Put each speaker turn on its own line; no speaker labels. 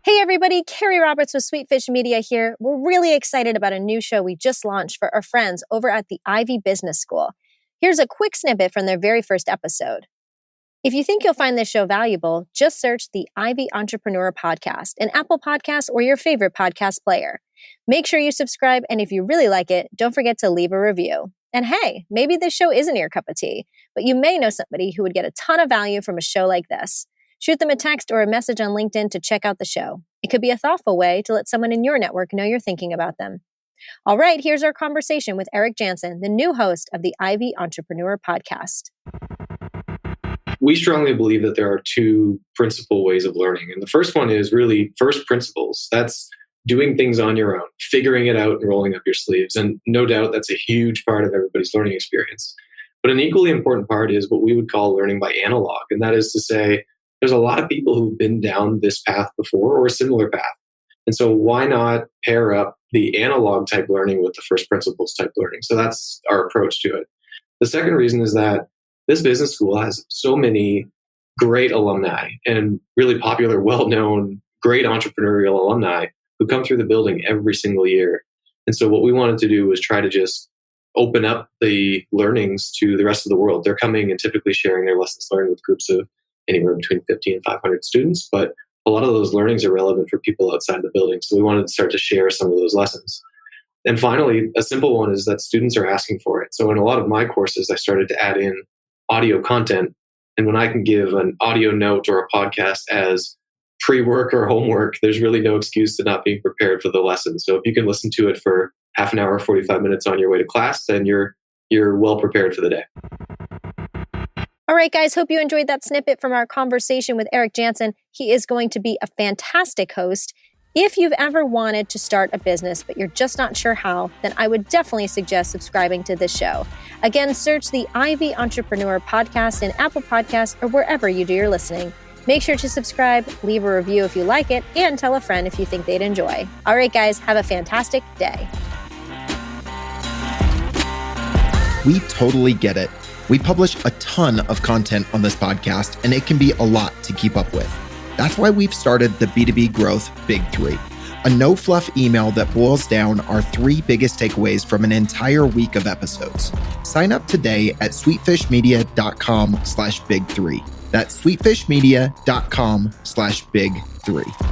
Hey everybody, Keri Roberts with Sweetfish Media here. We're really excited about a new show we just launched for our friends over at the Ivey Business School. Here's a quick snippet from their very first episode. If you think you'll find this show valuable, just search the Ivey Entrepreneur Podcast in Apple Podcasts or your favorite podcast player. Make sure you subscribe, and if you really like it, don't forget to leave a review. And hey, maybe this show isn't your cup of tea, but you may know somebody who would get a ton of value from a show like this. Shoot them a text or a message on LinkedIn to check out the show. It could be a thoughtful way to let someone in your network know you're thinking about them. All right, here's our conversation with Eric Janssen, the new host of the Ivey Entrepreneur Podcast.
We strongly believe that there are two principal ways of learning. And the first one is really first principles. That's doing things on your own, figuring it out and rolling up your sleeves. And no doubt that's a huge part of everybody's learning experience. But an equally important part is what we would call learning by analog. And that is to say, there's a lot of people who've been down this path before or a similar path. And so why not pair up the analog type learning with the first principles type learning? So that's our approach to it. The second reason is that this business school has so many great alumni and really popular, well-known, great entrepreneurial alumni who come through the building every single year. And so what we wanted to do was try to just open up the learnings to the rest of the world. They're coming and typically sharing their lessons learned with groups of anywhere between 50 and 500 students, but a lot of those learnings are relevant for people outside the building. So we wanted to start to share some of those lessons. And finally, a simple one is that students are asking for it. So in a lot of my courses, I started to add in audio content. And when I can give an audio note or a podcast as pre-work or homework, there's really no excuse to not being prepared for the lesson. So if you can listen to it for half an hour, 45 minutes on your way to class, then you're well prepared for the day.
All right, guys, hope you enjoyed that snippet from our conversation with Eric Janssen. He is going to be a fantastic host. If you've ever wanted to start a business, but you're just not sure how, then I would definitely suggest subscribing to this show. Again, search the Ivey Entrepreneur Podcast in Apple Podcasts or wherever you do your listening. Make sure to subscribe, leave a review if you like it, and tell a friend if you think they'd enjoy. All right, guys, have a fantastic day.
We totally get it. We publish a ton of content on this podcast, and it can be a lot to keep up with. That's why we've started the B2B Growth Big Three, a no-fluff email that boils down our 3 biggest takeaways from an entire week of episodes. Sign up today at sweetfishmedia.com/big3. That's sweetfishmedia.com/big3.